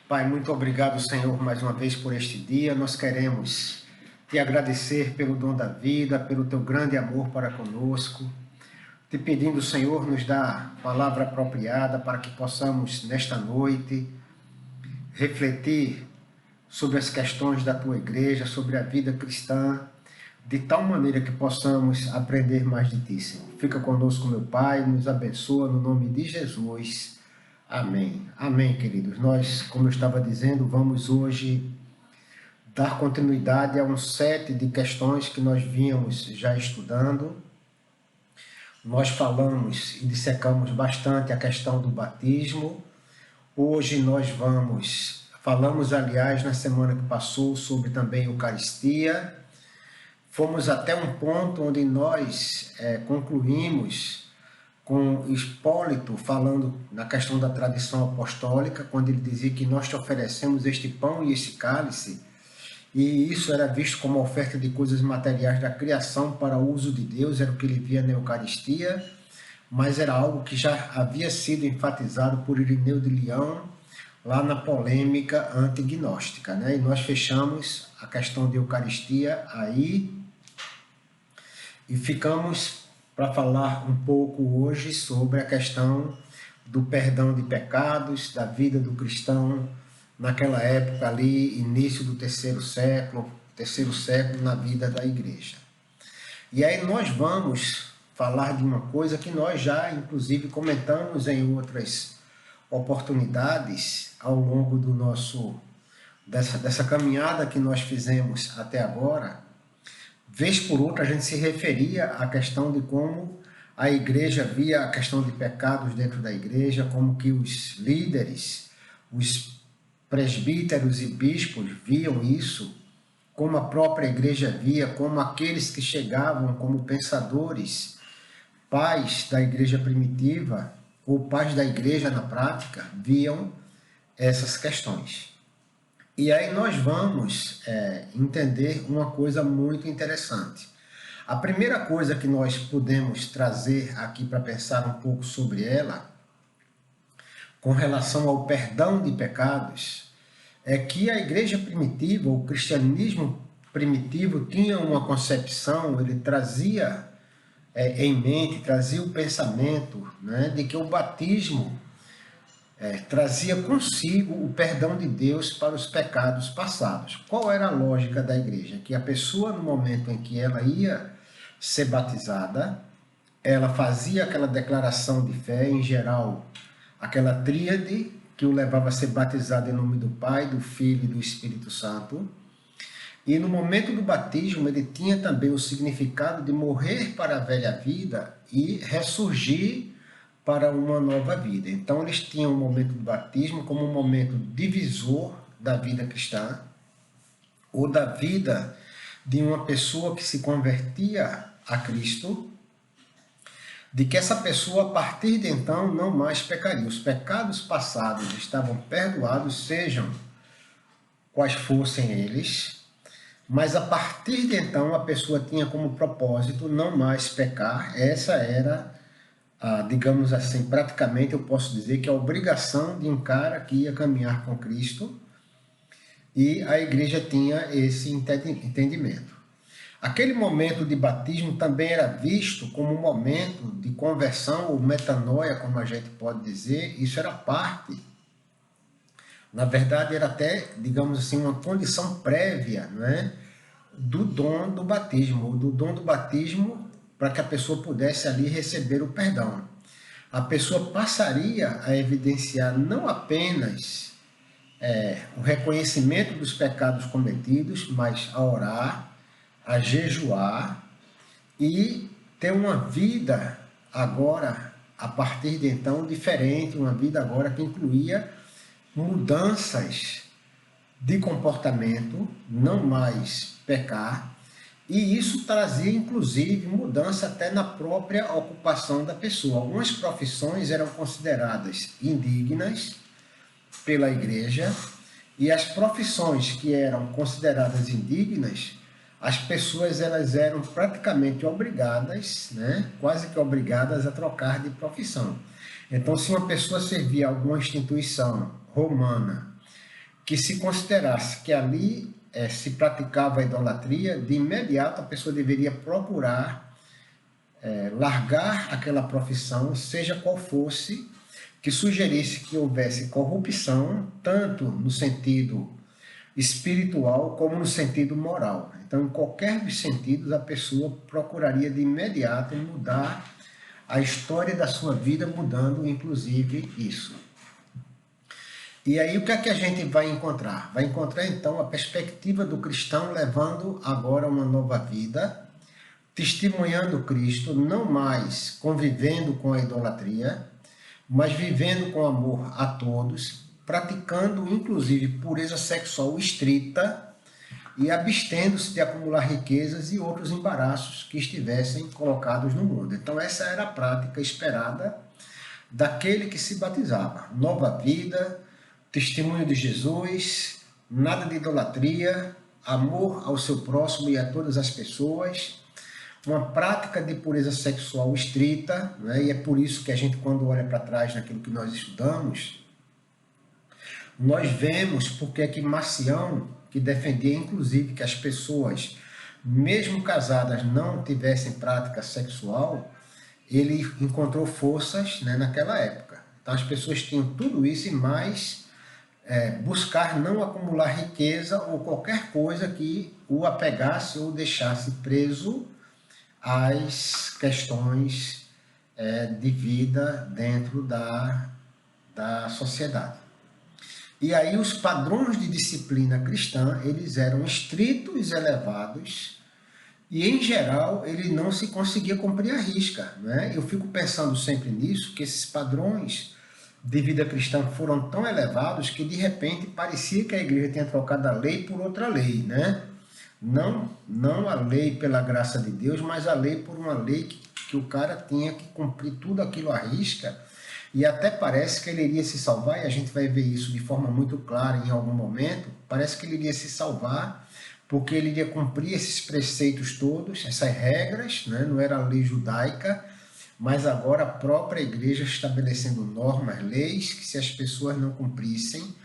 Pai, muito obrigado, Senhor, mais uma vez por este dia. Nós queremos te agradecer pelo dom da vida, pelo teu grande amor para conosco. Te pedindo, Senhor, nos dá a palavra apropriada para que possamos, nesta noite, refletir sobre as questões da tua igreja, sobre a vida cristã, de tal maneira que possamos aprender mais de ti, Senhor. Fica conosco, meu Pai, nos abençoa no nome de Jesus. Amém. Amém, queridos. Nós, como eu estava dizendo, vamos hoje dar continuidade a um set de questões que nós vínhamos já estudando. Nós falamos e dissecamos bastante a questão do batismo. Hoje nós falamos, aliás, na semana que passou, sobre também a Eucaristia. Fomos até um ponto onde nós concluímos com Hipólito falando na questão da tradição apostólica, quando ele dizia que nós te oferecemos este pão e este cálice, e isso era visto como oferta de coisas materiais da criação para o uso de Deus, era o que ele via na Eucaristia, mas era algo que já havia sido enfatizado por Irineu de Leão, lá na polêmica antignóstica, né? E nós fechamos a questão de Eucaristia aí, e ficamos para falar um pouco hoje sobre a questão do perdão de pecados, da vida do cristão naquela época ali, início do terceiro século na vida da igreja. E aí nós vamos falar de uma coisa que nós já, inclusive, comentamos em outras oportunidades ao longo dessa caminhada que nós fizemos até agora. Vez por outra, a gente se referia à questão de como a igreja via a questão de pecados dentro da igreja, como que os líderes, os presbíteros e bispos viam isso, como a própria igreja via, como aqueles que chegavam como pensadores, pais da igreja primitiva, ou pais da igreja na prática, viam essas questões. E aí nós vamos entender uma coisa muito interessante. A primeira coisa que nós podemos trazer aqui para pensar um pouco sobre ela, com relação ao perdão de pecados, é que a igreja primitiva, o cristianismo primitivo, tinha uma concepção, ele trazia em mente, trazia o pensamento, né, de que o batismo trazia consigo o perdão de Deus para os pecados passados. Qual era a lógica da igreja? Que a pessoa, no momento em que ela ia ser batizada, ela fazia aquela declaração de fé, em geral, aquela tríade que o levava a ser batizado em nome do Pai, do Filho e do Espírito Santo. E no momento do batismo, ele tinha também o significado de morrer para a velha vida e ressurgir para uma nova vida. Então, eles tinham o momento do batismo como um momento divisor da vida cristã, ou da vida de uma pessoa que se convertia a Cristo, de que essa pessoa, a partir de então, não mais pecaria. Os pecados passados estavam perdoados, sejam quais fossem eles, mas a partir de então, a pessoa tinha como propósito não mais pecar. Essa era digamos assim, praticamente eu posso dizer que a obrigação de um cara que ia caminhar com Cristo, e a igreja tinha esse entendimento. Aquele momento de batismo também era visto como um momento de conversão ou metanoia, como a gente pode dizer. Isso era parte, na verdade era até, digamos assim, uma condição prévia, né, do dom do batismo, para que a pessoa pudesse ali receber o perdão. A pessoa passaria a evidenciar não apenas o reconhecimento dos pecados cometidos, mas a orar, a jejuar e ter uma vida agora, a partir de então, diferente, uma vida agora que incluía mudanças de comportamento, não mais pecar. E isso trazia, inclusive, mudança até na própria ocupação da pessoa. Algumas profissões eram consideradas indignas pela igreja, e as profissões que eram consideradas indignas, as pessoas elas eram praticamente obrigadas, né, quase que obrigadas a trocar de profissão. Então, se uma pessoa servia a alguma instituição romana que se considerasse que ali se praticava a idolatria, de imediato a pessoa deveria procurar largar aquela profissão, seja qual fosse, que sugerisse que houvesse corrupção, tanto no sentido espiritual como no sentido moral. Então, em qualquer dos sentidos, a pessoa procuraria de imediato mudar a história da sua vida, mudando inclusive isso. E aí o que é que a gente vai encontrar? Vai encontrar então a perspectiva do cristão levando agora uma nova vida, testemunhando Cristo, não mais convivendo com a idolatria, mas vivendo com amor a todos, praticando inclusive pureza sexual estrita e abstendo-se de acumular riquezas e outros embaraços que estivessem colocados no mundo. Então essa era a prática esperada daquele que se batizava. Nova vida, testemunho de Jesus, nada de idolatria, amor ao seu próximo e a todas as pessoas, uma prática de pureza sexual estrita, né? E é por isso que a gente, quando olha para trás naquilo que nós estudamos, nós vemos porque é que Marcião, que defendia inclusive que as pessoas, mesmo casadas, não tivessem prática sexual, ele encontrou forças, né, naquela época. Então as pessoas tinham tudo isso e mais, buscar não acumular riqueza ou qualquer coisa que o apegasse ou deixasse preso às questões de vida dentro da sociedade. E aí os padrões de disciplina cristã, eles eram estritos, elevados, e em geral ele não se conseguia cumprir à risca, né? Eu fico pensando sempre nisso, que esses padrões de vida cristã foram tão elevados que de repente parecia que a igreja tinha trocado a lei por outra lei, né? Não a lei pela graça de Deus, mas a lei por uma lei que o cara tinha que cumprir tudo aquilo à risca, e até parece que ele iria se salvar, e a gente vai ver isso de forma muito clara em algum momento, parece que ele iria se salvar, porque ele iria cumprir esses preceitos todos, essas regras, né? Não era a lei judaica, mas agora a própria igreja estabelecendo normas, leis, que se as pessoas não cumprissem,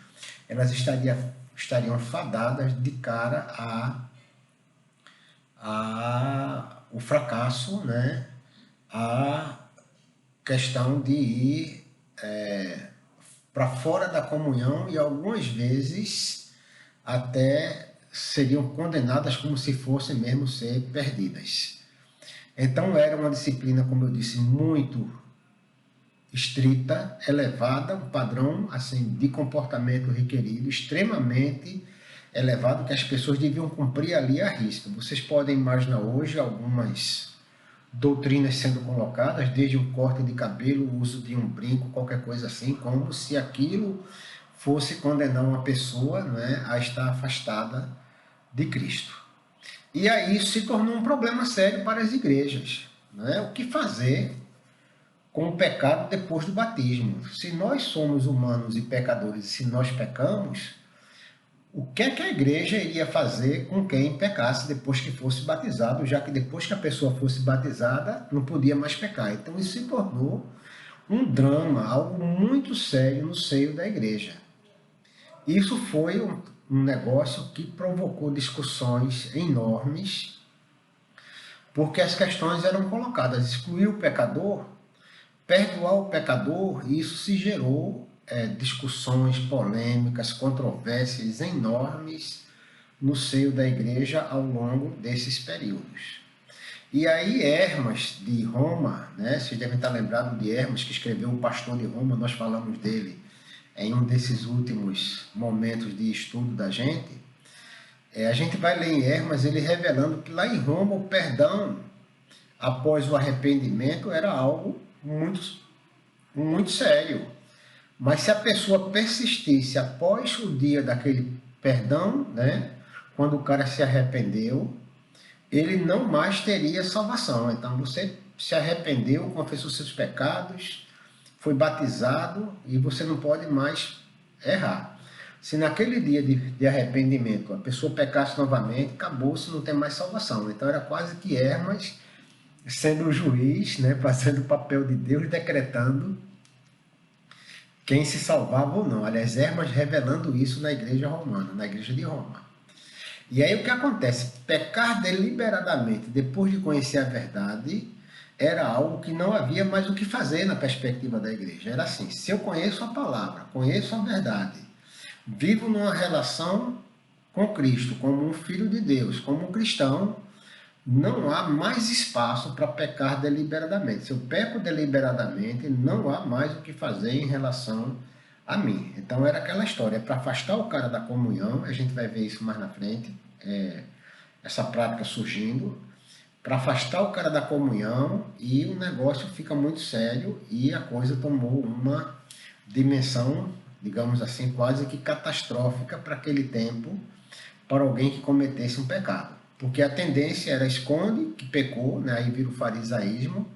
elas estariam fadadas de cara o fracasso, né? A questão de ir para fora da comunhão e algumas vezes até seriam condenadas como se fossem mesmo ser perdidas. Então era uma disciplina, como eu disse, muito estrita, elevada, um padrão assim de comportamento requerido, extremamente elevado, que as pessoas deviam cumprir ali à risca. Vocês podem imaginar hoje algumas doutrinas sendo colocadas, desde um corte de cabelo, o uso de um brinco, qualquer coisa assim, como se aquilo fosse condenar uma pessoa, né, a estar afastada de Cristo. E aí isso se tornou um problema sério para as igrejas, né? O que fazer com o pecado depois do batismo? Se nós somos humanos e pecadores, e se nós pecamos, o que é que a igreja iria fazer com quem pecasse depois que fosse batizado, já que depois que a pessoa fosse batizada, não podia mais pecar? Então isso se tornou um drama, algo muito sério no seio da igreja. Isso foi um negócio que provocou discussões enormes, porque as questões eram colocadas: excluir o pecador, perdoar o pecador, e isso se gerou discussões, polêmicas, controvérsias enormes no seio da igreja ao longo desses períodos. E aí Hermas de Roma, né, vocês devem estar lembrados de Hermas, que escreveu O Pastor de Roma, nós falamos dele em um desses últimos momentos de estudo da gente. A gente vai ler em Hermas ele revelando que lá em Roma o perdão após o arrependimento era algo muito, muito sério. Mas se a pessoa persistisse após o dia daquele perdão, né, quando o cara se arrependeu, ele não mais teria salvação. Então você se arrependeu, confessou seus pecados, foi batizado e você não pode mais errar. Se naquele dia de arrependimento a pessoa pecasse novamente, acabou-se, não tem mais salvação. Então era quase que Hermas sendo o juiz, né, fazendo o papel de Deus, decretando quem se salvava ou não. Aliás, Hermas revelando isso na igreja romana, na igreja de Roma. E aí o que acontece? Pecar deliberadamente depois de conhecer a verdade era algo que não havia mais o que fazer na perspectiva da igreja. Era assim, se eu conheço a palavra, conheço a verdade, vivo numa relação com Cristo, como um filho de Deus, como um cristão, não há mais espaço para pecar deliberadamente. Se eu peco deliberadamente, não há mais o que fazer em relação a mim. Então era aquela história, para afastar o cara da comunhão, a gente vai ver isso mais na frente, essa prática surgindo, para afastar o cara da comunhão, e o negócio fica muito sério e a coisa tomou uma dimensão, digamos assim, quase que catastrófica para aquele tempo, para alguém que cometesse um pecado. Porque a tendência era esconde que pecou, né? Aí vira o farisaísmo,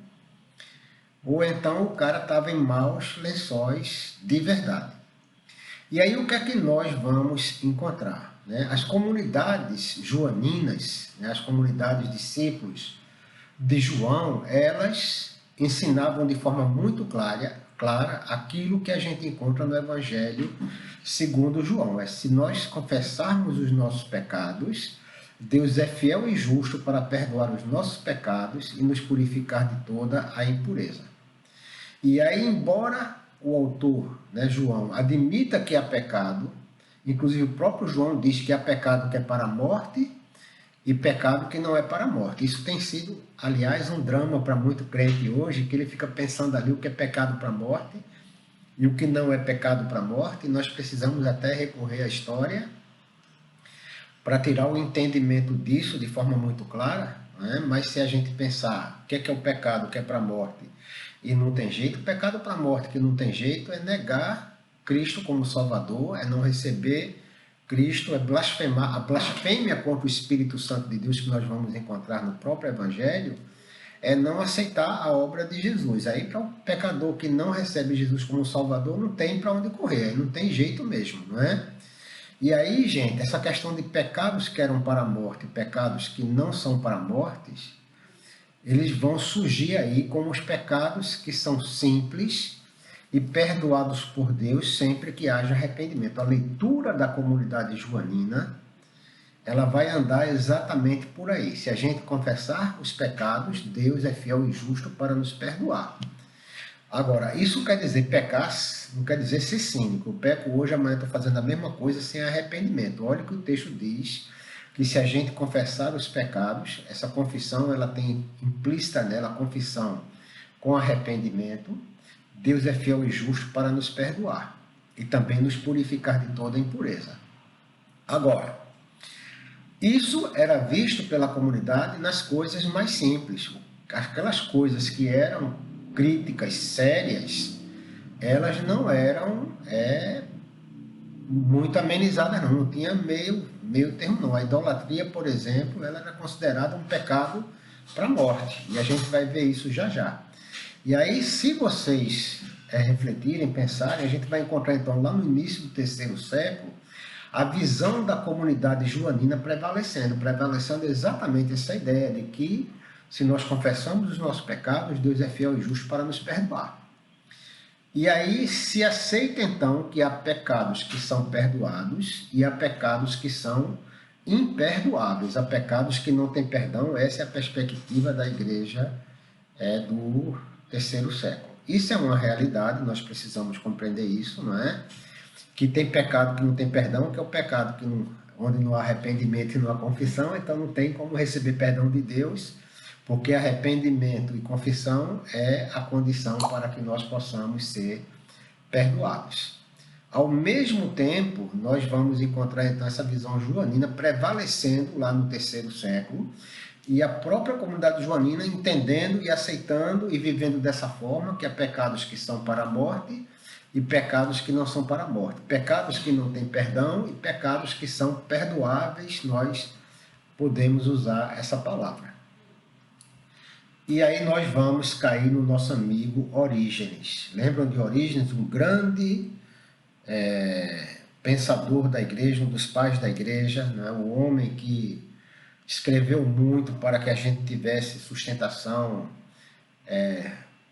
ou então o cara estava em maus lençóis de verdade. E aí o que é que nós vamos encontrar? Né? As comunidades joaninas, né? As comunidades discípulos de João, elas ensinavam de forma muito clara aquilo que a gente encontra no Evangelho segundo João. É, se nós confessarmos os nossos pecados, Deus é fiel e justo para perdoar os nossos pecados e nos purificar de toda a impureza. E aí, embora o autor, né, João, admita que há pecado, inclusive o próprio João diz que há pecado que é para a morte e pecado que não é para a morte. Isso tem sido, aliás, um drama para muito crente hoje, que ele fica pensando ali o que é pecado para a morte e o que não é pecado para a morte, e nós precisamos até recorrer à história para tirar o entendimento disso de forma muito clara, né? Mas se a gente pensar o que é o pecado que é para a morte e não tem jeito, o pecado para a morte que não tem jeito é negar Cristo como Salvador, é não receber Cristo, é blasfemar. A blasfêmia contra o Espírito Santo de Deus que nós vamos encontrar no próprio Evangelho é não aceitar a obra de Jesus. Aí para o pecador que não recebe Jesus como Salvador, não tem para onde correr, não tem jeito mesmo, não é? E aí, gente, essa questão de pecados que eram para a morte e pecados que não são para a morte, eles vão surgir aí como os pecados que são simples e perdoados por Deus sempre que haja arrependimento. A leitura da comunidade joanina, ela vai andar exatamente por aí. Se a gente confessar os pecados, Deus é fiel e justo para nos perdoar. Agora, isso quer dizer pecar, não quer dizer ser cínico. Eu peco hoje, amanhã estou fazendo a mesma coisa sem arrependimento. Olha o que o texto diz, que se a gente confessar os pecados, essa confissão ela tem implícita nela a confissão com arrependimento. Deus é fiel e justo para nos perdoar e também nos purificar de toda impureza. Agora, isso era visto pela comunidade nas coisas mais simples. Aquelas coisas que eram críticas sérias, elas não eram muito amenizadas, não tinha meio termo não. A idolatria, por exemplo, ela era considerada um pecado para a morte, e a gente vai ver isso já já. E aí, se vocês refletirem, pensarem, a gente vai encontrar então lá no início do terceiro século, a visão da comunidade joanina prevalecendo exatamente essa ideia de que se nós confessamos os nossos pecados, Deus é fiel e justo para nos perdoar. E aí se aceita então que há pecados que são perdoados e há pecados que são imperdoáveis, há pecados que não têm perdão. Essa é a perspectiva da igreja do terceiro século. Isso é uma realidade, nós precisamos compreender isso, não é? Que tem pecado que não tem perdão, que é o pecado que não, onde não há arrependimento e não há confissão, então não tem como receber perdão de Deus, porque arrependimento e confissão é a condição para que nós possamos ser perdoados. Ao mesmo tempo, nós vamos encontrar então essa visão joanina prevalecendo lá no terceiro século, e a própria comunidade joanina entendendo e aceitando e vivendo dessa forma, que há pecados que são para a morte e pecados que não são para a morte. Pecados que não têm perdão e pecados que são perdoáveis, nós podemos usar essa palavra. E aí nós vamos cair no nosso amigo Orígenes. Lembram de Orígenes, um grande pensador da igreja, um dos pais da igreja, né? Um homem que escreveu muito para que a gente tivesse sustentação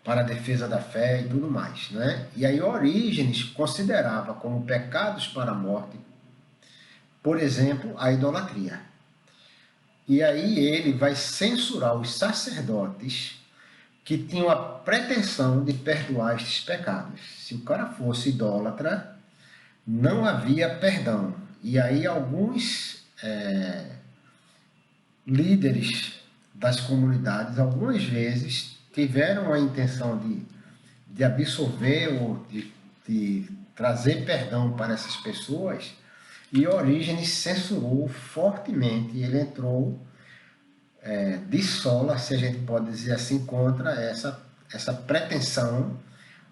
para a defesa da fé e tudo mais, né? E aí Orígenes considerava como pecados para a morte, por exemplo, a idolatria. E aí ele vai censurar os sacerdotes que tinham a pretensão de perdoar estes pecados. Se o cara fosse idólatra, não havia perdão. E aí alguns líderes das comunidades, algumas vezes, tiveram a intenção de absorver ou de trazer perdão para essas pessoas, e Orígenes censurou fortemente. Ele entrou de sola, se a gente pode dizer assim, contra essa pretensão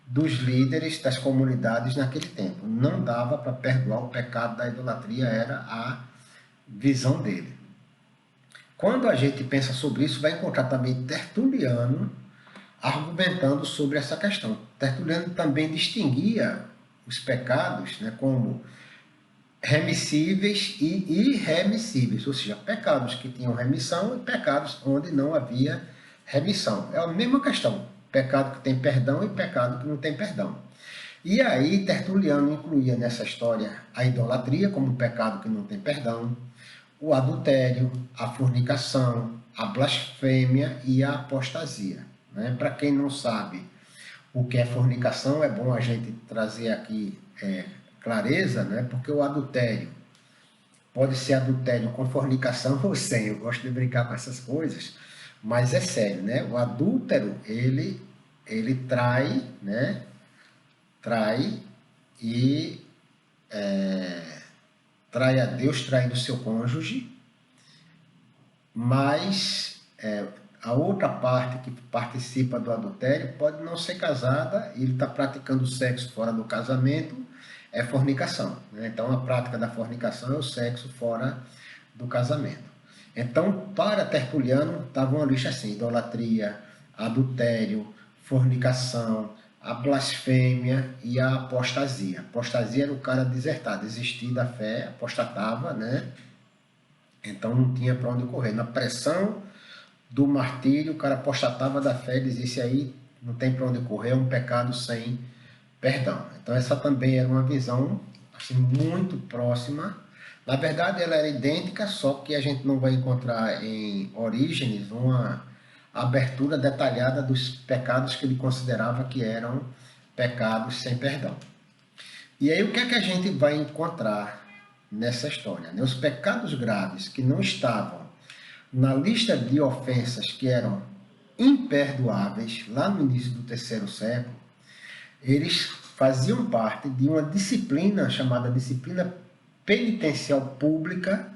dos líderes das comunidades naquele tempo. Não dava para perdoar o pecado da idolatria, era a visão dele. Quando a gente pensa sobre isso, vai encontrar também Tertuliano argumentando sobre essa questão. Tertuliano também distinguia os pecados, né, como remissíveis e irremissíveis, ou seja, pecados que tinham remissão e pecados onde não havia remissão. É a mesma questão, pecado que tem perdão e pecado que não tem perdão. E aí Tertuliano incluía nessa história a idolatria como pecado que não tem perdão, o adultério, a fornicação, a blasfêmia e a apostasia. Né? Para quem não sabe o que é fornicação, é bom a gente trazer aqui clareza, né? Porque o adultério pode ser adultério com fornicação ou sem. Eu gosto de brincar com essas coisas, mas é sério, né? O adúltero, ele trai, né? Trai e trai a Deus, traindo o seu cônjuge, mas a outra parte que participa do adultério pode não ser casada e ele está praticando sexo fora do casamento, é fornicação. Né? Então, a prática da fornicação é o sexo fora do casamento. Então, para Tertuliano, estava uma lista assim: idolatria, adultério, fornicação, a blasfêmia e a apostasia. Apostasia era o cara desertar, desistir da fé, apostatava, né? Então não tinha para onde correr. Na pressão do martírio, o cara apostatava da fé e dizia: isso aí não tem para onde correr, é um pecado sem perdão. Então essa também era uma visão assim, muito próxima. Na verdade ela era idêntica, só que a gente não vai encontrar em Orígenes uma abertura detalhada dos pecados que ele considerava que eram pecados sem perdão. E aí o que é que a gente vai encontrar nessa história? Os pecados graves que não estavam na lista de ofensas que eram imperdoáveis lá no início do terceiro século, eles faziam parte de uma disciplina chamada disciplina penitencial pública,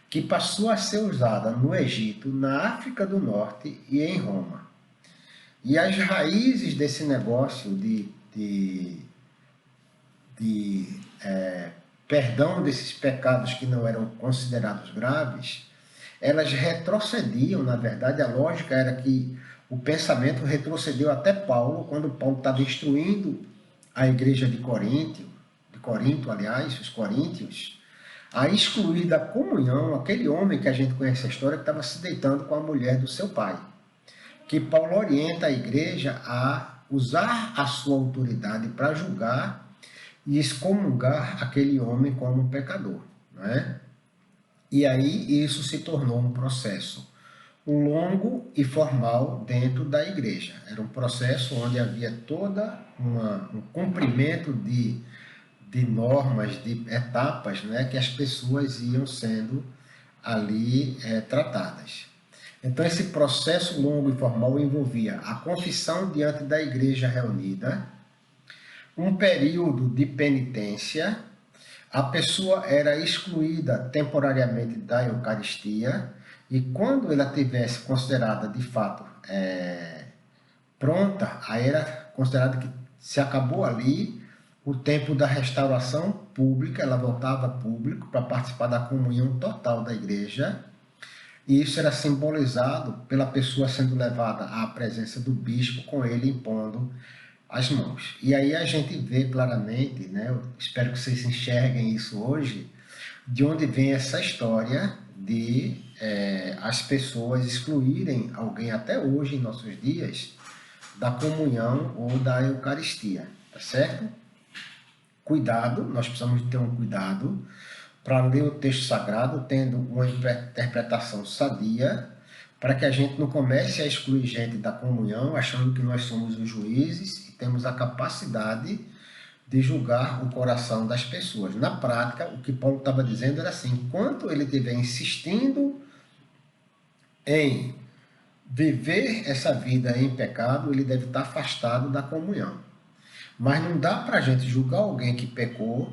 que passou a ser usada no Egito, na África do Norte e em Roma. E as raízes desse negócio de perdão desses pecados que não eram considerados graves, elas retrocediam. Na verdade, a lógica era que o pensamento retrocedeu até Paulo, quando Paulo estava instruindo a igreja de Corinto, aliás, os coríntios, a excluir da comunhão aquele homem que a gente conhece a história, que estava se deitando com a mulher do seu pai. Que Paulo orienta a igreja a usar a sua autoridade para julgar e excomungar aquele homem como um pecador. Não é? E aí isso se tornou um processo longo e formal dentro da igreja. Era um processo onde havia toda um cumprimento de normas, de etapas, né, que as pessoas iam sendo ali tratadas. Então esse processo longo e formal envolvia a confissão diante da igreja reunida, um período de penitência, a pessoa era excluída temporariamente da Eucaristia, e quando ela tivesse considerada de fato pronta, aí era considerada que se acabou ali o tempo da restauração pública, ela voltava a público para participar da comunhão total da igreja, e isso era simbolizado pela pessoa sendo levada à presença do bispo, com ele impondo as mãos. E aí a gente vê claramente, né, eu espero que vocês enxerguem isso hoje, de onde vem essa história de as pessoas excluírem alguém até hoje, em nossos dias, da comunhão ou da Eucaristia, tá certo? Cuidado, nós precisamos ter um cuidado para ler o texto sagrado tendo uma interpretação sadia, para que a gente não comece a excluir gente da comunhão, achando que nós somos os juízes e temos a capacidade de julgar o coração das pessoas. Na prática, o que Paulo estava dizendo era assim: enquanto ele estiver insistindo em viver essa vida em pecado, ele deve estar afastado da comunhão. Mas não dá para a gente julgar alguém que pecou,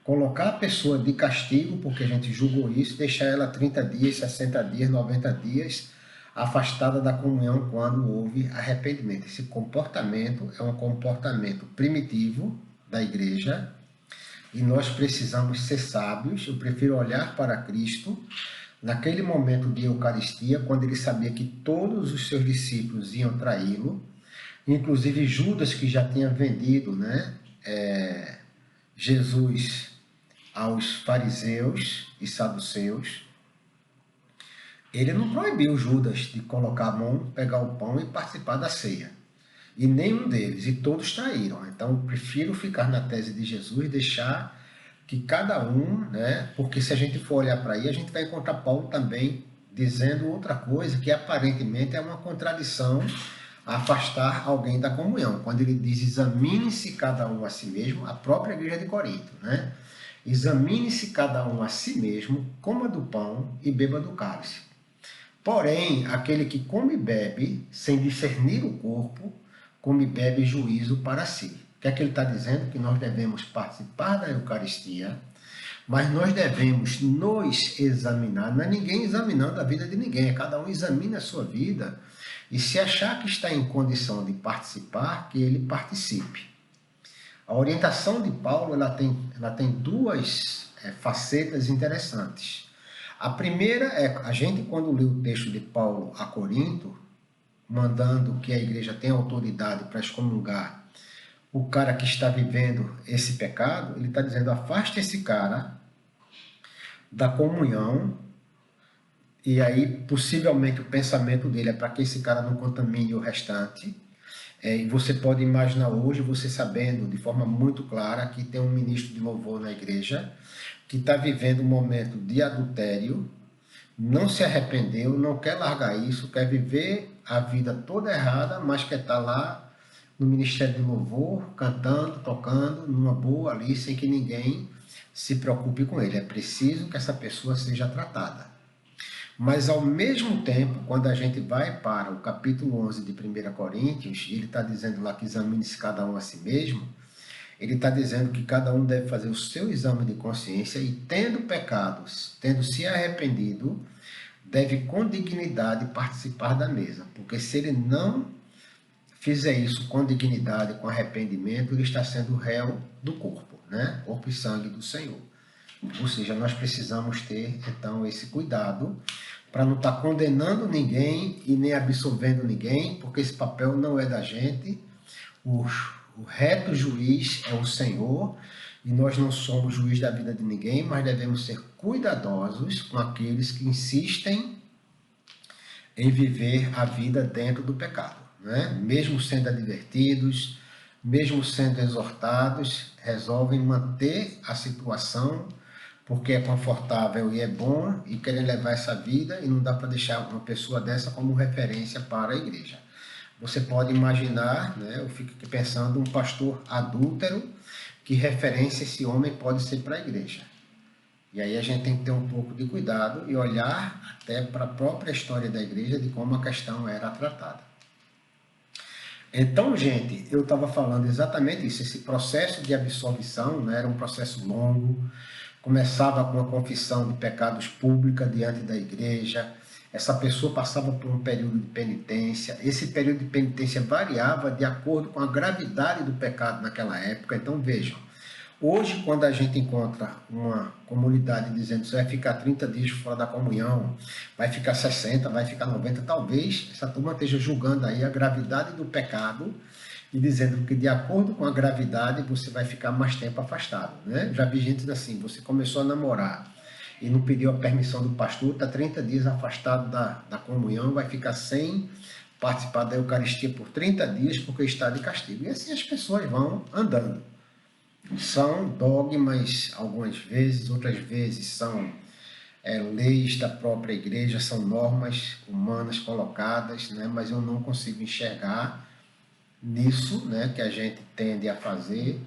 colocar a pessoa de castigo, porque a gente julgou isso, deixar ela 30 dias, 60 dias, 90 dias afastada da comunhão quando houve arrependimento. Esse comportamento é um comportamento primitivo da igreja e nós precisamos ser sábios. Eu prefiro olhar para Cristo naquele momento de Eucaristia, quando ele sabia que todos os seus discípulos iam traí-lo, inclusive Judas, que já tinha vendido, né, Jesus aos fariseus e saduceus. Ele não proibiu Judas de colocar a mão, pegar o pão e participar da ceia. E nenhum deles, e todos traíram. Então, eu prefiro ficar na tese de Jesus e deixar que cada um, né? Porque se a gente for olhar para aí, a gente vai encontrar Paulo também dizendo outra coisa que aparentemente é uma contradição a afastar alguém da comunhão. Quando ele diz examine-se cada um a si mesmo, a própria igreja de Corinto, né? Examine-se cada um a si mesmo, coma do pão e beba do cálice. Porém, aquele que come e bebe, sem discernir o corpo, come e bebe juízo para si. O que é que ele está dizendo? Que nós devemos participar da Eucaristia, mas nós devemos nos examinar. Não é ninguém examinando a vida de ninguém, é cada um examina a sua vida e se achar que está em condição de participar, que ele participe. A orientação de Paulo ela tem duas facetas interessantes. A primeira é, a gente quando lê o texto de Paulo a Corinto, mandando que a igreja tenha autoridade para excomungar o cara que está vivendo esse pecado, ele está dizendo, afaste esse cara da comunhão, e aí possivelmente o pensamento dele é para que esse cara não contamine o restante. E você pode imaginar hoje, você sabendo de forma muito clara que tem um ministro de louvor na igreja, que está vivendo um momento de adultério, não se arrependeu, não quer largar isso, quer viver a vida toda errada, mas quer estar lá no Ministério de Louvor, cantando, tocando, numa boa ali, sem que ninguém se preocupe com ele. É preciso que essa pessoa seja tratada. Mas, ao mesmo tempo, quando a gente vai para o capítulo 11 de 1 Coríntios, ele está dizendo lá que examine-se cada um a si mesmo, ele está dizendo que cada um deve fazer o seu exame de consciência e, tendo pecados, tendo se arrependido, deve com dignidade participar da mesa. Porque se ele não fizer isso com dignidade, com arrependimento, ele está sendo réu do corpo, né? Corpo e sangue do Senhor. Ou seja, nós precisamos ter, então, esse cuidado para não estar condenando ninguém e nem absolvendo ninguém, porque esse papel não é da gente. O reto juiz é o Senhor, e nós não somos juiz da vida de ninguém, mas devemos ser cuidadosos com aqueles que insistem em viver a vida dentro do pecado, né? Mesmo sendo advertidos, mesmo sendo exortados, resolvem manter a situação porque é confortável e é bom e querem levar essa vida, e não dá para deixar uma pessoa dessa como referência para a igreja. Você pode imaginar, né, eu fico aqui pensando, um pastor adúltero, que referência esse homem pode ser para a igreja. E aí a gente tem que ter um pouco de cuidado e olhar até para a própria história da igreja de como a questão era tratada. Então, gente, eu estava falando exatamente isso, esse processo de absolvição, né, era um processo longo, começava com a confissão de pecados pública diante da igreja, essa pessoa passava por um período de penitência, esse período de penitência variava de acordo com a gravidade do pecado naquela época. Então vejam, hoje quando a gente encontra uma comunidade dizendo que você vai ficar 30 dias fora da comunhão, vai ficar 60, vai ficar 90, talvez essa turma esteja julgando aí a gravidade do pecado e dizendo que de acordo com a gravidade você vai ficar mais tempo afastado, né? Já vi gente assim, você começou a namorar e não pediu a permissão do pastor, está 30 dias afastado da comunhão, vai ficar sem participar da Eucaristia por 30 dias porque está de castigo. E assim as pessoas vão andando. São dogmas, algumas vezes, outras vezes são leis da própria igreja, são normas humanas colocadas, né? Mas eu não consigo enxergar nisso, né, que a gente tende a fazer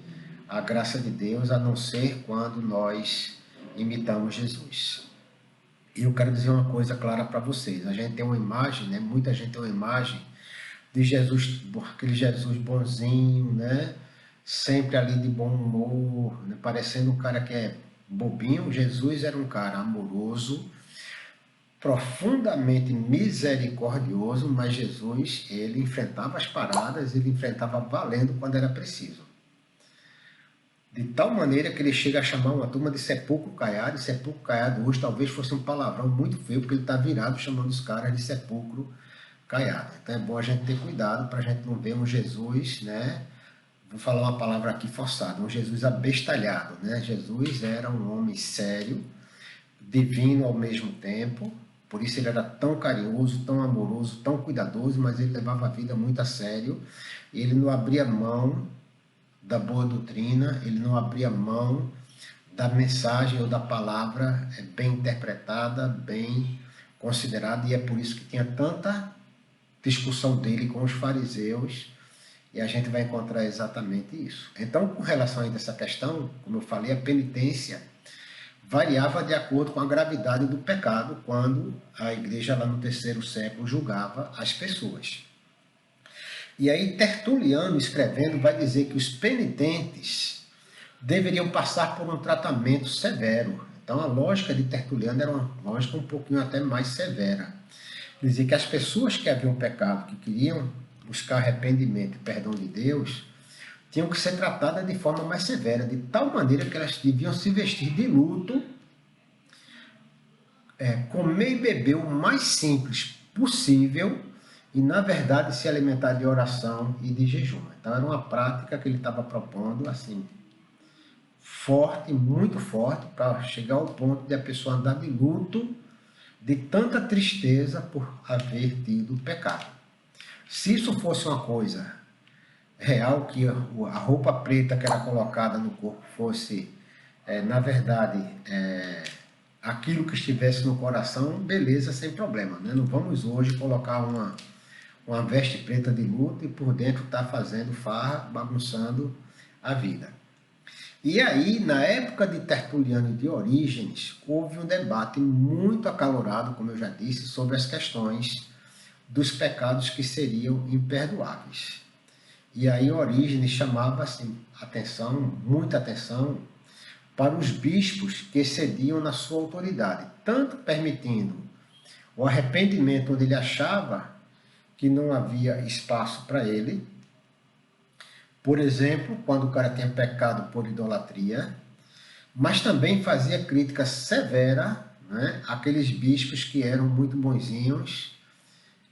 a graça de Deus, a não ser quando nós imitamos Jesus. E eu quero dizer uma coisa clara para vocês. A gente tem uma imagem, né? Muita gente tem uma imagem de Jesus, aquele Jesus bonzinho, né? Sempre ali de bom humor, né? Parecendo um cara que é bobinho. Jesus era um cara amoroso, profundamente misericordioso, mas Jesus, ele enfrentava as paradas, ele enfrentava valendo quando era preciso. De tal maneira que ele chega a chamar uma turma de sepulcro caiado, e sepulcro caiado hoje talvez fosse um palavrão muito feio, porque ele está virado chamando os caras de sepulcro caiado. Então é bom a gente ter cuidado para a gente não ver um Jesus, né? Vou falar uma palavra aqui forçada, um Jesus abestalhado, né? Jesus era um homem sério, divino ao mesmo tempo, por isso ele era tão carinhoso, tão amoroso, tão cuidadoso, mas ele levava a vida muito a sério, ele não abria mão da boa doutrina, ele não abria mão da mensagem ou da palavra bem interpretada, bem considerada, e é por isso que tinha tanta discussão dele com os fariseus, e a gente vai encontrar exatamente isso. Então, com relação a essa questão, como eu falei, a penitência variava de acordo com a gravidade do pecado, quando a igreja lá no terceiro século julgava as pessoas. E aí Tertuliano, escrevendo, vai dizer que os penitentes deveriam passar por um tratamento severo. Então a lógica de Tertuliano era uma lógica um pouquinho até mais severa. Dizia que as pessoas que haviam pecado, que queriam buscar arrependimento e perdão de Deus, tinham que ser tratadas de forma mais severa, de tal maneira que elas deviam se vestir de luto, comer e beber o mais simples possível, e, na verdade, se alimentar de oração e de jejum. Então, era uma prática que ele estava propondo, assim, forte, muito forte, para chegar ao ponto de a pessoa andar de luto, de tanta tristeza por haver tido pecado. Se isso fosse uma coisa real, que a roupa preta que era colocada no corpo fosse, na verdade, aquilo que estivesse no coração, beleza, sem problema, né? Não vamos hoje colocar uma veste preta de luto e por dentro está fazendo farra, bagunçando a vida. E aí, na época de Tertuliano e de Orígenes, houve um debate muito acalorado, como eu já disse, sobre as questões dos pecados que seriam imperdoáveis. E aí Orígenes chamava assim, atenção, muita atenção, para os bispos que excediam na sua autoridade, tanto permitindo o arrependimento onde ele achava que não havia espaço para ele. Por exemplo, quando o cara tinha pecado por idolatria, mas também fazia crítica severa, né, àqueles bispos que eram muito bonzinhos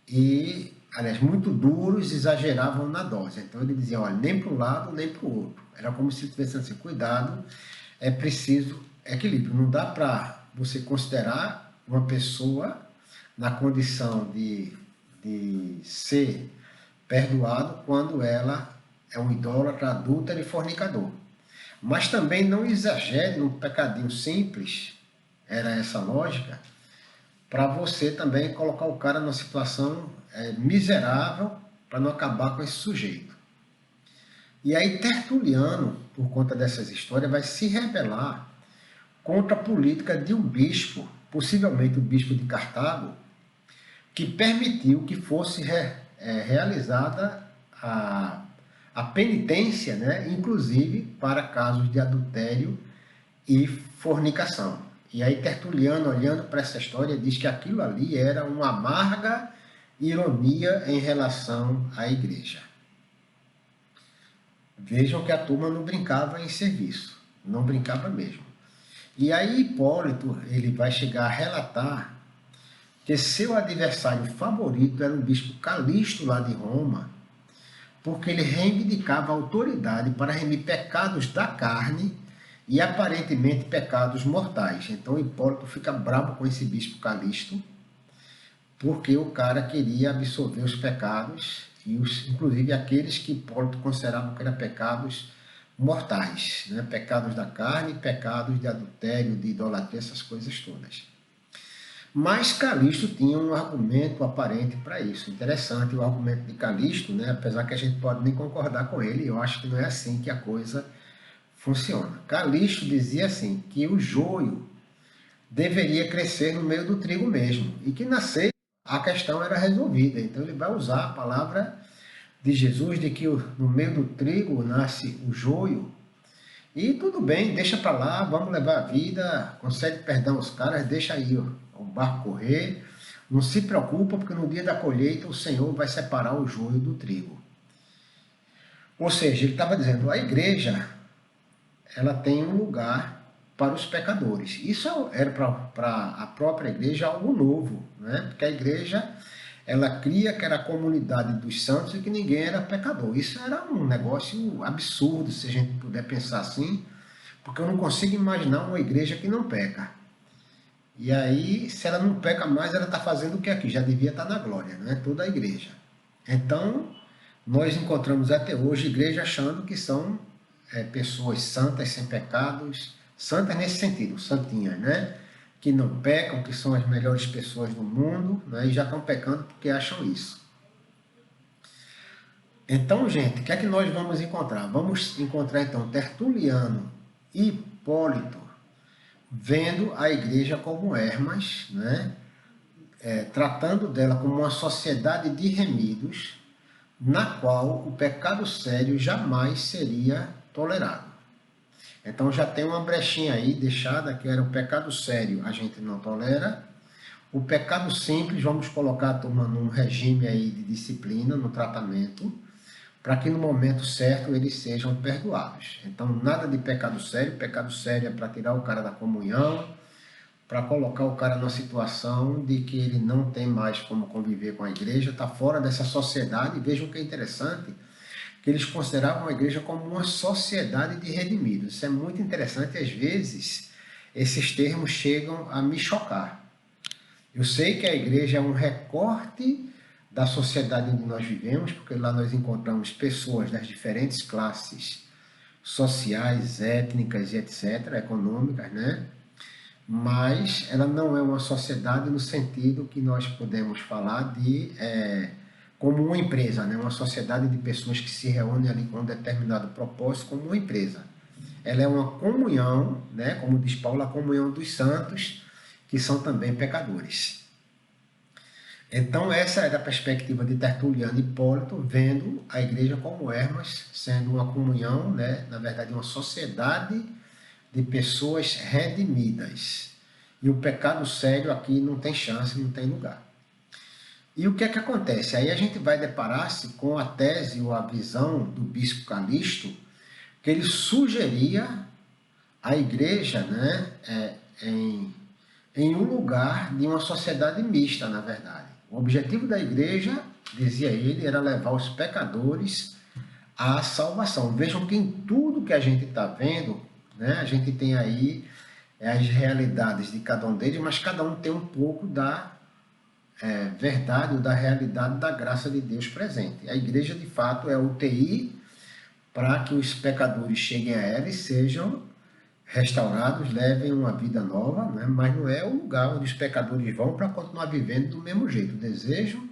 e, aliás, muito duros, exageravam na dose. Então ele dizia, olha, nem para um lado, nem para o outro. Era como se tivesse assim, cuidado, é preciso equilíbrio. Não dá para você considerar uma pessoa na condição de ser perdoado quando ela é um idólatra, adúltero e fornicador. Mas também não exagere num pecadinho simples, era essa lógica, para você também colocar o cara numa situação miserável para não acabar com esse sujeito. E aí Tertuliano, por conta dessas histórias, vai se rebelar contra a política de um bispo, possivelmente o bispo de Cartago, que permitiu que fosse realizada a penitência, né, inclusive para casos de adultério e fornicação. E aí Tertuliano, olhando para essa história, diz que aquilo ali era uma amarga ironia em relação à igreja. Vejam que a turma não brincava em serviço, não brincava mesmo. E aí Hipólito, ele vai chegar a relatar que seu adversário favorito era o bispo Calixto lá de Roma, porque ele reivindicava autoridade para remir pecados da carne e aparentemente pecados mortais. Então Hipólito fica bravo com esse bispo Calixto, porque o cara queria absorver os pecados, inclusive aqueles que Hipólito considerava que eram pecados mortais, né? Pecados da carne, pecados de adultério, de idolatria, essas coisas todas. Mas Calixto tinha um argumento aparente para isso. Interessante o argumento de Calixto, né? Apesar que a gente pode nem concordar com ele, eu acho que não é assim que a coisa funciona. Calixto dizia assim, que o joio deveria crescer no meio do trigo mesmo, e que nascer a questão era resolvida. Então ele vai usar a palavra de Jesus de que no meio do trigo nasce o joio, e tudo bem, deixa para lá, vamos levar a vida, concede perdão aos caras, deixa aí o barco correr, não se preocupa, porque no dia da colheita o Senhor vai separar o joio do trigo. Ou seja, ele estava dizendo, a igreja, ela tem um lugar para os pecadores. Isso era para a própria igreja algo novo, né? Porque a igreja, ela cria que era a comunidade dos santos e que ninguém era pecador. Isso era um negócio absurdo, se a gente puder pensar assim, porque eu não consigo imaginar uma igreja que não peca. E aí, se ela não peca mais, ela está fazendo o que aqui? Já devia estar na glória, né? Toda a igreja. Então, nós encontramos até hoje igreja achando que são pessoas santas, sem pecados, santas nesse sentido, santinhas, né? Que não pecam, que são as melhores pessoas do mundo, né? E já estão pecando porque acham isso. Então, gente, o que é que nós vamos encontrar? Vamos encontrar, então, Tertuliano e Hipólito vendo a igreja como Hermas, né? Tratando dela como uma sociedade de remidos, na qual o pecado sério jamais seria tolerado. Então já tem uma brechinha aí deixada, que era o pecado sério, a gente não tolera. O pecado simples, vamos colocar a turma num regime aí de disciplina, no tratamento, para que no momento certo eles sejam perdoados. Então nada de pecado sério é para tirar o cara da comunhão, para colocar o cara numa situação de que ele não tem mais como conviver com a igreja, está fora dessa sociedade. Vejam que é interessante, que eles consideravam a igreja como uma sociedade de redimidos. Isso é muito interessante, às vezes esses termos chegam a me chocar. Eu sei que a igreja é um recorte da sociedade onde nós vivemos, porque lá nós encontramos pessoas das diferentes classes sociais, étnicas e etc., econômicas, né? Mas ela não é uma sociedade no sentido que nós podemos falar de como uma empresa, né? Uma sociedade de pessoas que se reúnem ali com um determinado propósito como uma empresa. Ela é uma comunhão, né? Como diz Paulo, a comunhão dos santos, que são também pecadores. Então essa era a perspectiva de Tertuliano e Hipólito, vendo a igreja como Hermas, sendo uma comunhão, né? Na verdade uma sociedade de pessoas redimidas. E o pecado sério aqui não tem chance, não tem lugar. E o que é que acontece? Aí a gente vai deparar-se com a tese ou a visão do bispo Calixto, que ele sugeria a igreja, né, em um lugar de uma sociedade mista, na verdade. O objetivo da igreja, dizia ele, era levar os pecadores à salvação. Vejam que em tudo que a gente está vendo, né, a gente tem aí as realidades de cada um deles, mas cada um tem um pouco da verdade ou da realidade da graça de Deus presente. A igreja, de fato, é a UTI para que os pecadores cheguem a ela e sejam restaurados, levem uma vida nova, né? Mas não é o lugar onde os pecadores vão para continuar vivendo do mesmo jeito. O desejo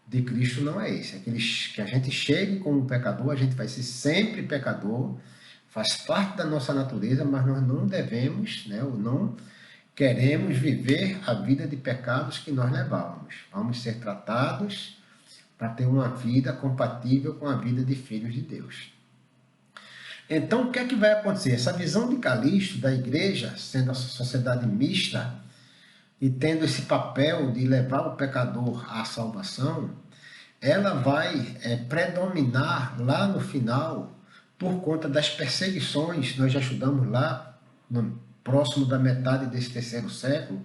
de Cristo não é esse. É que a gente chegue como pecador, a gente vai ser sempre pecador, faz parte da nossa natureza, mas nós não devemos, né, ou não queremos viver a vida de pecados que nós levávamos. Vamos ser tratados para ter uma vida compatível com a vida de filhos de Deus. Então, o que é que vai acontecer? Essa visão de Calixto da igreja, sendo a sociedade mista e tendo esse papel de levar o pecador à salvação, ela vai predominar lá no final por conta das perseguições. Nós já estudamos lá, próximo da metade desse terceiro século,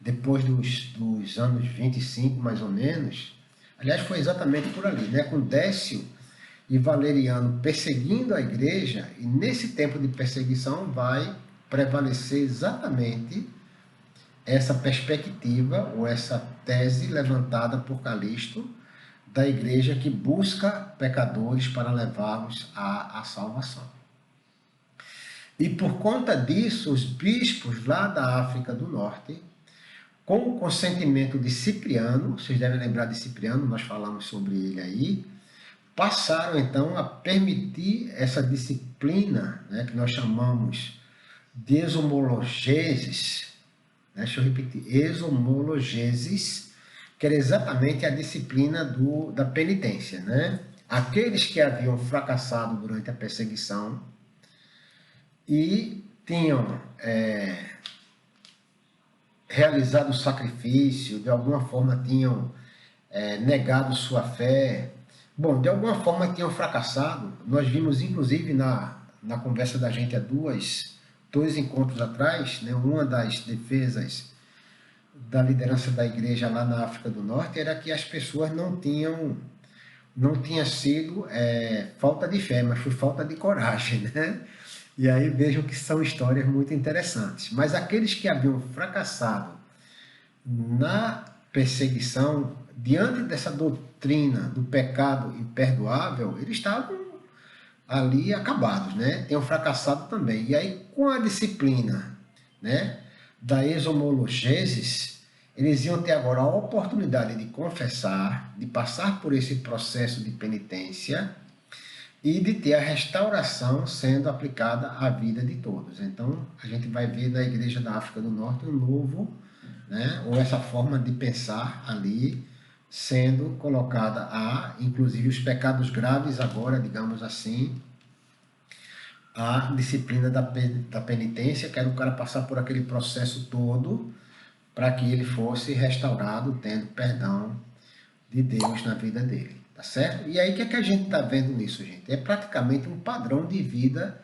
depois dos anos 25 mais ou menos. Aliás, foi exatamente por ali, né? Com Décio e Valeriano perseguindo a igreja, e nesse tempo de perseguição vai prevalecer exatamente essa perspectiva ou essa tese levantada por Calixto da igreja que busca pecadores para levá-los à salvação. E por conta disso, os bispos lá da África do Norte, com o consentimento de Cipriano, vocês devem lembrar de Cipriano, nós falamos sobre ele aí, passaram então a permitir essa disciplina, né, que nós chamamos de exomologeses, né, deixa eu repetir, exomologeses, que era exatamente a disciplina da penitência. Né? Aqueles que haviam fracassado durante a perseguição e tinham realizado o sacrifício, de alguma forma tinham negado sua fé, bom, de alguma forma tinham fracassado. Nós vimos, inclusive, na conversa da gente há dois encontros atrás, né, uma das defesas da liderança da igreja lá na África do Norte era que as pessoas não tinha sido falta de fé, mas foi falta de coragem, né? E aí vejam que são histórias muito interessantes. Mas aqueles que haviam fracassado na perseguição, diante dessa doutrina do pecado imperdoável, eles estavam ali acabados, né? Tinham fracassado também. E aí, com a disciplina, né, da exomologeses, eles iam ter agora a oportunidade de confessar, de passar por esse processo de penitência e de ter a restauração sendo aplicada à vida de todos. Então, a gente vai ver na Igreja da África do Norte um novo, né, ou essa forma de pensar ali sendo colocada inclusive, os pecados graves agora, digamos assim, a disciplina da penitência, que era o cara passar por aquele processo todo para que ele fosse restaurado, tendo perdão de Deus na vida dele, tá certo? E aí, o que é que a gente está vendo nisso, gente? É praticamente um padrão de vida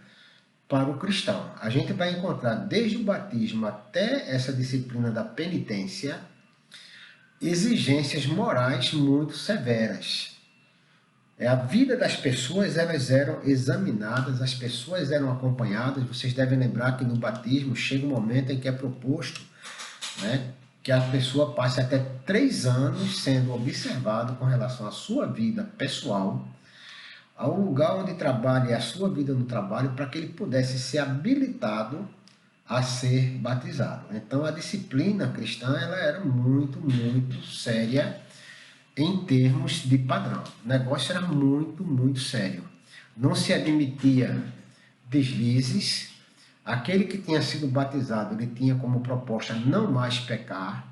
para o cristão. A gente vai encontrar, desde o batismo até essa disciplina da penitência, exigências morais muito severas. A vida das pessoas, elas eram examinadas, as pessoas eram acompanhadas. Vocês devem lembrar que no batismo chega um momento em que é proposto, né, que a pessoa passe até 3 anos sendo observado com relação à sua vida pessoal, ao lugar onde trabalha e a sua vida no trabalho, para que ele pudesse ser habilitado a ser batizado. Então, a disciplina cristã ela era muito, muito séria em termos de padrão. O negócio era muito, muito sério. Não se admitia deslizes. Aquele que tinha sido batizado, ele tinha como proposta não mais pecar.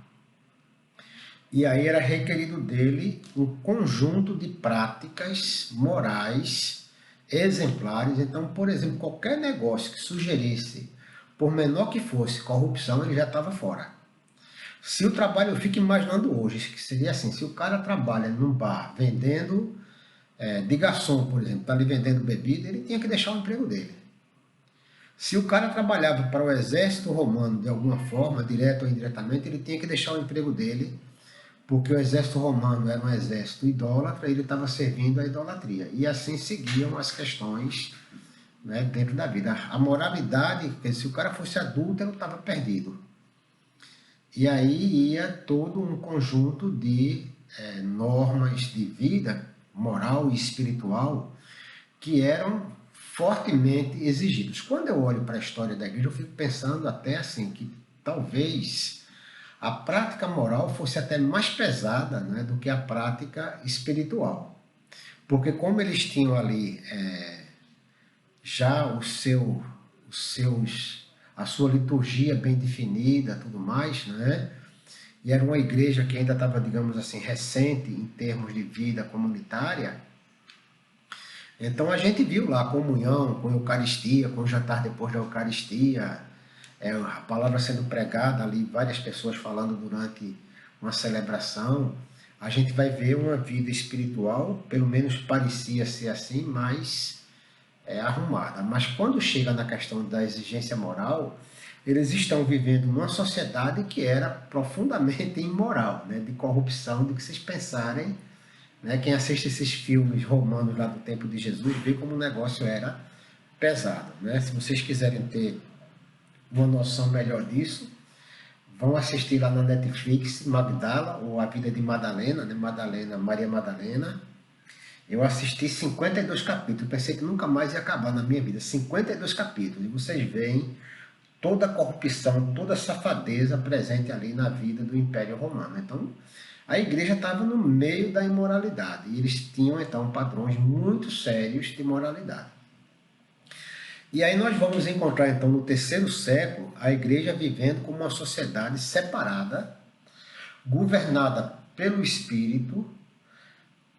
E aí era requerido dele um conjunto de práticas morais exemplares. Então, por exemplo, qualquer negócio que sugerisse, por menor que fosse, corrupção, ele já estava fora. Se o trabalho, eu fico imaginando hoje, que seria assim, se o cara trabalha num bar vendendo, de garçom, por exemplo, está ali vendendo bebida, ele tinha que deixar o emprego dele. Se o cara trabalhava para o exército romano de alguma forma, direto ou indiretamente, ele tinha que deixar o emprego dele, porque o exército romano era um exército idólatra, e ele estava servindo a idolatria. E assim seguiam as questões, né, dentro da vida. A moralidade, se o cara fosse adúltero, estava perdido. E aí ia todo um conjunto de normas de vida, moral e espiritual, que eram fortemente exigidos. Quando eu olho para a história da igreja, eu fico pensando até assim, que talvez a prática moral fosse até mais pesada, né, do que a prática espiritual. Porque como eles tinham ali já a sua liturgia bem definida, tudo mais, né? E era uma igreja que ainda estava, digamos assim, recente em termos de vida comunitária. Então a gente viu lá a comunhão, com a Eucaristia, com o jantar depois da Eucaristia, a palavra sendo pregada ali, várias pessoas falando durante uma celebração. A gente vai ver uma vida espiritual, pelo menos parecia ser assim, mais arrumada. Mas quando chega na questão da exigência moral, eles estão vivendo numa sociedade que era profundamente imoral, né? De corrupção, de que vocês pensarem, né? Quem assiste esses filmes romanos lá do tempo de Jesus vê como o negócio era pesado, né? Se vocês quiserem ter uma noção melhor disso, Vão assistir lá na Netflix, Magdala, ou A Vida de Madalena, né? Madalena, Maria Madalena. Eu assisti 52 capítulos, pensei que nunca mais ia acabar na minha vida. 52 capítulos, e vocês veem toda a corrupção, toda a safadeza presente ali na vida do Império Romano. Então, a igreja estava no meio da imoralidade, e eles tinham então padrões muito sérios de moralidade. E aí nós vamos encontrar então no terceiro século a igreja vivendo como uma sociedade separada, governada pelo Espírito,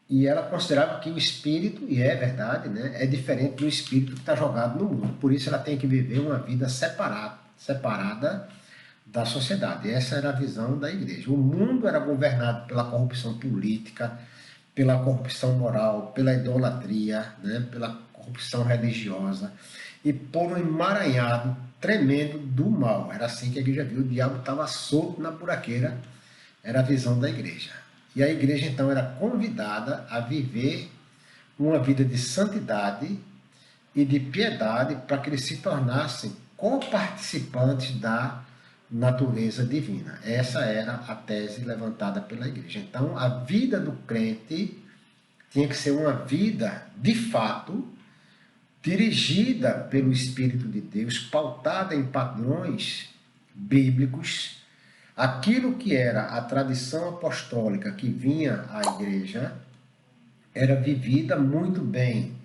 e ela considerava que o espírito, e é verdade, né, é diferente do espírito que está jogado no mundo. Por isso ela tem que viver uma vida separada da sociedade. Essa era a visão da igreja. O mundo era governado pela corrupção política, pela corrupção moral, pela idolatria, né, pela corrupção religiosa e por um emaranhado tremendo do mal. Era assim que a igreja viu. O diabo estava solto na buraqueira. Era a visão da igreja. E a igreja, então, era convidada a viver uma vida de santidade e de piedade para que eles se tornassem coparticipantes da natureza divina. Essa era a tese levantada pela igreja. Então, a vida do crente tinha que ser uma vida, de fato, dirigida pelo Espírito de Deus, pautada em padrões bíblicos. Aquilo que era a tradição apostólica que vinha à igreja era vivida muito bem,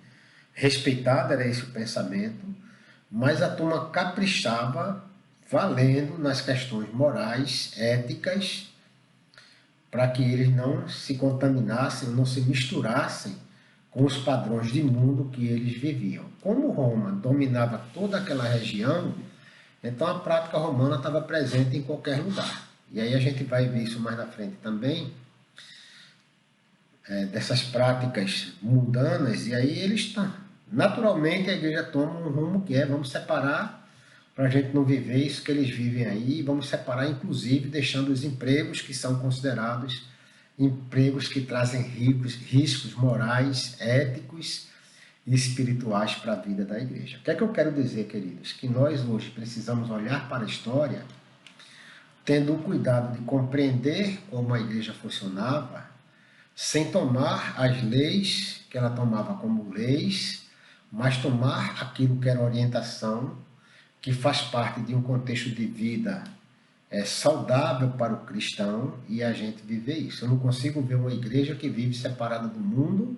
respeitada, era esse o pensamento, mas a turma caprichava valendo nas questões morais, éticas, para que eles não se contaminassem, não se misturassem com os padrões de mundo que eles viviam. Como Roma dominava toda aquela região, então a prática romana estava presente em qualquer lugar. E aí a gente vai ver isso mais na frente também, dessas práticas mundanas, e aí eles estão. Naturalmente a igreja toma um rumo que é, vamos separar, para a gente não viver isso que eles vivem aí, vamos separar inclusive deixando os empregos que são considerados empregos que trazem riscos morais, éticos e espirituais para a vida da igreja. O que é que eu quero dizer, queridos? Que nós hoje precisamos olhar para a história tendo o cuidado de compreender como a igreja funcionava, sem tomar as leis que ela tomava como leis, mas tomar aquilo que era orientação, que faz parte de um contexto de vida saudável para o cristão, e a gente viver isso. Eu não consigo ver uma igreja que vive separada do mundo,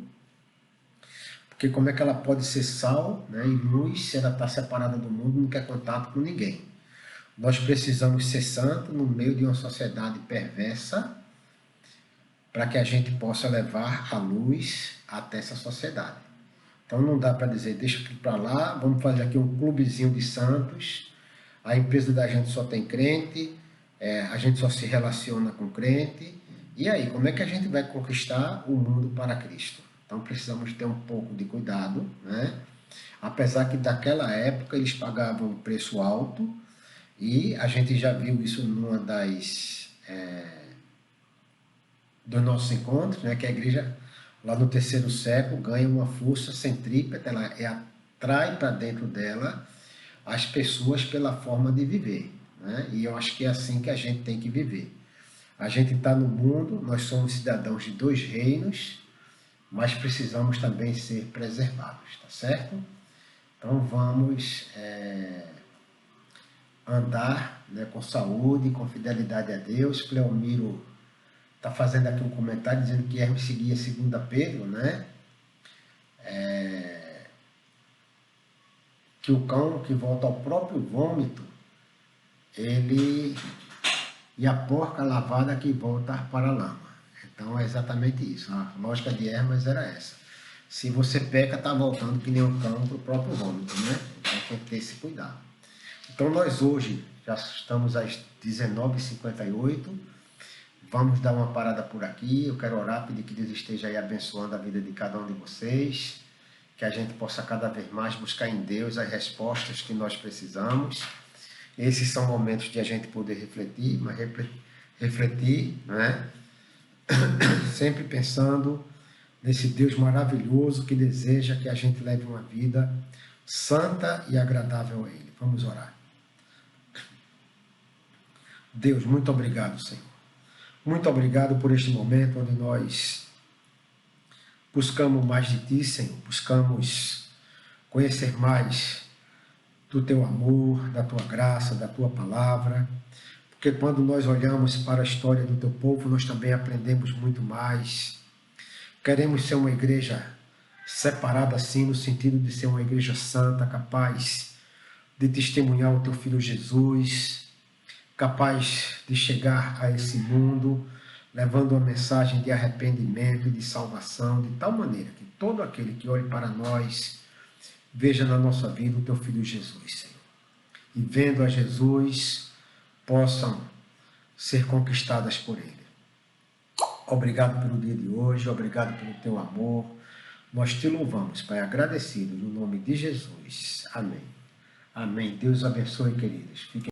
porque como é que ela pode ser sal, né, e luz se ela está separada do mundo e não quer contato com ninguém? Nós precisamos ser santos no meio de uma sociedade perversa para que a gente possa levar a luz até essa sociedade. Então não dá para dizer, deixa aqui para lá, vamos fazer aqui um clubezinho de santos, a empresa da gente só tem crente, a gente só se relaciona com crente, e aí, como é que a gente vai conquistar o mundo para Cristo? Então precisamos ter um pouco de cuidado, né? Apesar que daquela época eles pagavam um preço alto, e a gente já viu isso numa dos nossos encontros, né, que a igreja, lá no terceiro século, ganha uma força centrípeta, ela atrai para dentro dela as pessoas pela forma de viver. Né? E eu acho que é assim que a gente tem que viver. A gente está no mundo, nós somos cidadãos de dois reinos, mas precisamos também ser preservados, tá certo? Então vamos andar, né, com saúde, com fidelidade a Deus. Cleomiro está fazendo aqui um comentário dizendo que Hermes seguia 2 Pedro, né? Que o cão que volta ao próprio vômito, e a porca lavada que volta para a lama. Então é exatamente isso. A lógica de Hermes era essa. Se você peca, está voltando que nem um cão para o próprio vômito, né? Então tem que ter esse cuidado. Então nós hoje já estamos às 19h58. Vamos dar uma parada por aqui. Eu quero orar, pedir que Deus esteja aí abençoando a vida de cada um de vocês, que a gente possa cada vez mais buscar em Deus as respostas que nós precisamos. Esses são momentos de a gente poder refletir, mas refletir, né? Sempre pensando nesse Deus maravilhoso que deseja que a gente leve uma vida santa e agradável a Ele. Vamos orar. Deus, muito obrigado, Senhor. Muito obrigado por este momento onde nós buscamos mais de Ti, Senhor. Buscamos conhecer mais do Teu amor, da Tua graça, da Tua palavra. Porque quando nós olhamos para a história do Teu povo, nós também aprendemos muito mais. Queremos ser uma igreja separada assim, no sentido de ser uma igreja santa, capaz de testemunhar o Teu Filho Jesus, capaz de chegar a esse mundo, levando uma mensagem de arrependimento e de salvação, de tal maneira que todo aquele que olhe para nós veja na nossa vida o Teu Filho Jesus, Senhor. E vendo a Jesus, possam ser conquistadas por Ele. Obrigado pelo dia de hoje, obrigado pelo Teu amor. Nós Te louvamos, Pai, agradecido, no nome de Jesus. Amém. Amém. Deus abençoe, queridos. Fiquem